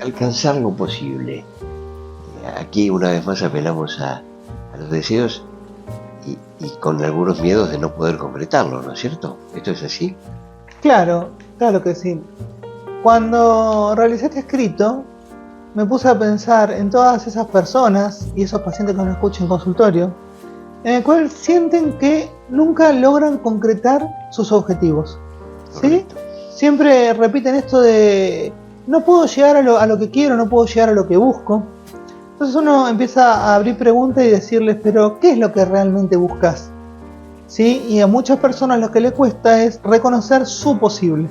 alcanzar lo posible. Aquí una vez más apelamos a los deseos y con algunos miedos de no poder concretarlo, ¿no es cierto? ¿Esto es así? Claro, claro que sí. Cuando realicé este escrito, me puse a pensar en todas esas personas y esos pacientes que nos escuchan en consultorio, en el cual sienten que nunca logran concretar sus objetivos. ¿Sí? Correcto. Siempre repiten esto de no puedo llegar a lo que quiero, no puedo llegar a lo que busco. Entonces uno empieza a abrir preguntas y decirles, pero ¿qué es lo que realmente buscas? ¿Sí? Y a muchas personas lo que les cuesta es reconocer su posible.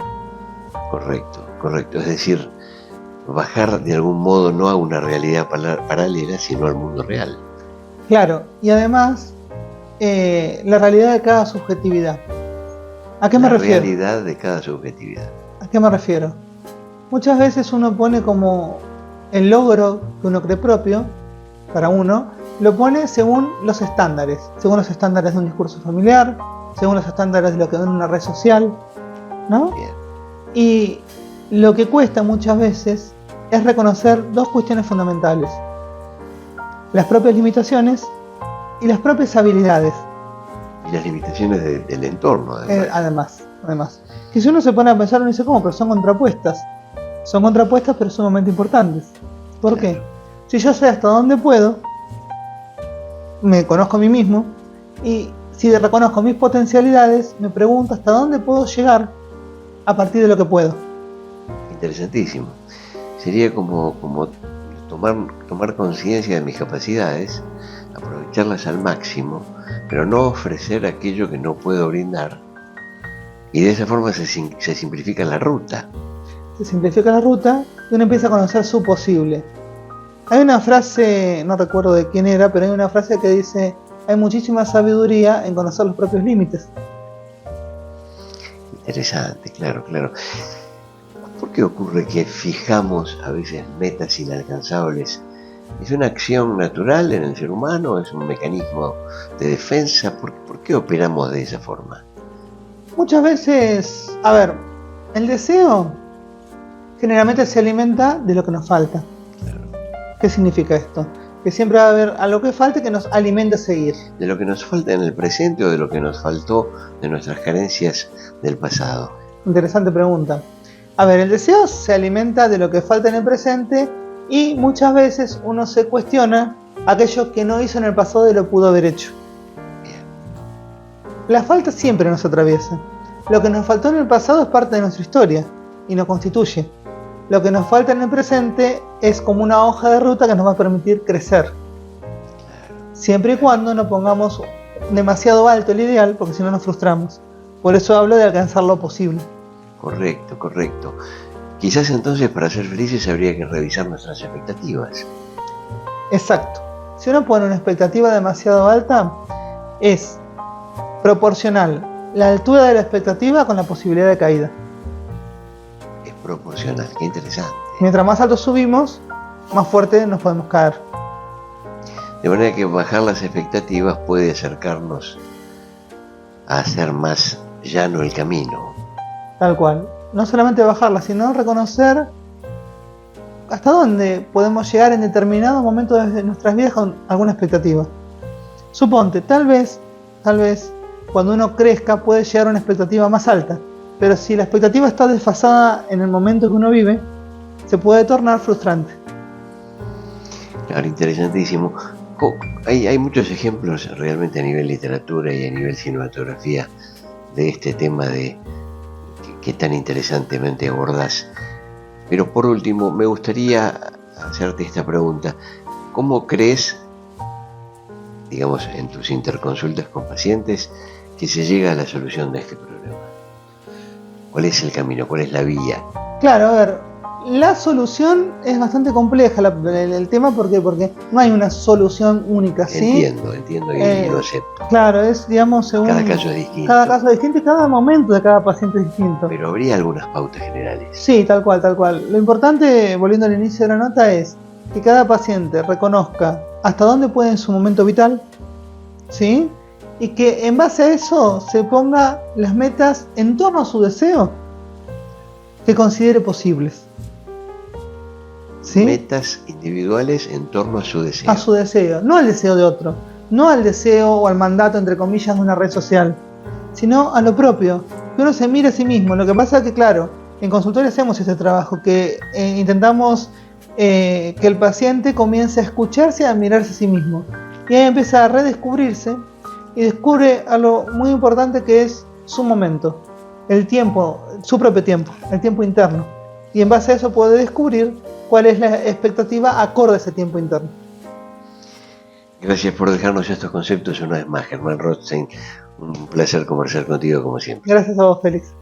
Correcto. Es decir, bajar de algún modo no a una realidad paralela, sino al mundo real. Claro, y además la realidad de cada subjetividad. ¿A qué me refiero? La realidad de cada subjetividad. ¿A qué me refiero? Muchas veces uno pone como el logro que uno cree propio, para uno, lo pone según los estándares de un discurso familiar, según los estándares de lo que ve en una red social, ¿no? Bien. Y lo que cuesta muchas veces es reconocer dos cuestiones fundamentales: las propias limitaciones y las propias habilidades. Y las limitaciones del entorno, Además. Que si uno se pone a pensar, uno dice, ¿cómo? Pero son contrapuestas. Son contrapuestas, pero sumamente importantes. ¿Por qué? Si yo sé hasta dónde puedo, me conozco a mí mismo, y si reconozco mis potencialidades, me pregunto hasta dónde puedo llegar a partir de lo que puedo. Interesantísimo. Sería como tomar conciencia de mis capacidades, aprovecharlas al máximo, pero no ofrecer aquello que no puedo brindar. Y de esa forma se simplifica la ruta. Se simplifica la ruta y uno empieza a conocer su posible. Hay una frase, no recuerdo de quién era, pero hay una frase que dice: hay muchísima sabiduría en conocer los propios límites. Interesante, claro. ¿Por qué ocurre que fijamos a veces metas inalcanzables? ¿Es una acción natural en el ser humano? ¿Es un mecanismo de defensa? ¿Por qué operamos de esa forma? Muchas veces, el deseo generalmente se alimenta de lo que nos falta. Claro. ¿Qué significa esto? Que siempre va a haber algo que falte que nos alimente a seguir. De lo que nos falta en el presente o de lo que nos faltó de nuestras carencias del pasado. Interesante pregunta. El deseo se alimenta de lo que falta en el presente y muchas veces uno se cuestiona aquello que no hizo en el pasado y lo pudo haber hecho. Bien. La falta siempre nos atraviesa. Lo que nos faltó en el pasado es parte de nuestra historia y nos constituye. Lo que nos falta en el presente es como una hoja de ruta que nos va a permitir crecer. Siempre y cuando no pongamos demasiado alto el ideal, porque si no nos frustramos. Por eso hablo de alcanzar lo posible. Correcto. Quizás entonces para ser felices habría que revisar nuestras expectativas. Exacto. Si uno pone una expectativa demasiado alta, es proporcional la altura de la expectativa con la posibilidad de caída. Es proporcional, qué interesante. Mientras más alto subimos, más fuerte nos podemos caer. De manera que bajar las expectativas puede acercarnos a hacer más llano el camino. Tal cual. No solamente bajarlas, sino reconocer hasta dónde podemos llegar en determinado momento de nuestras vidas con alguna expectativa. Suponte, tal vez, cuando uno crezca puede llegar a una expectativa más alta, pero si la expectativa está desfasada en el momento que uno vive, se puede tornar frustrante. Claro, interesantísimo. Hay muchos ejemplos realmente a nivel literatura y a nivel cinematografía de este tema que tan interesantemente abordas. Pero por último, me gustaría hacerte esta pregunta. ¿Cómo crees, digamos, en tus interconsultas con pacientes, que se llega a la solución de este problema? ¿Cuál es el camino? ¿Cuál es la vía? Claro, la solución es bastante compleja el tema, porque no hay una solución única, ¿sí? Entiendo y lo acepto. Claro, es, digamos, según... Cada caso es distinto. Cada caso es distinto y cada momento de cada paciente es distinto. Pero habría algunas pautas generales. Sí, tal cual. Lo importante, volviendo al inicio de la nota, es que cada paciente reconozca hasta dónde puede en su momento vital, ¿sí? Y que en base a eso se ponga las metas en torno a su deseo que considere posibles. ¿sí? Metas individuales en torno a su deseo. A su deseo, no al deseo de otro, no al deseo o al mandato, entre comillas, de una red social, sino a lo propio, que uno se mire a sí mismo. Lo que pasa es que, claro, en consultorio hacemos este trabajo, que intentamos que el paciente comience a escucharse y a mirarse a sí mismo. Y ahí empieza a redescubrirse y descubre algo muy importante, que es su momento, el tiempo, su propio tiempo, el tiempo interno. Y en base a eso puede descubrir cuál es la expectativa acorde a ese tiempo interno. Gracias por dejarnos estos conceptos una vez más, Germán Rothstein. Un placer conversar contigo como siempre. Gracias a vos, Félix.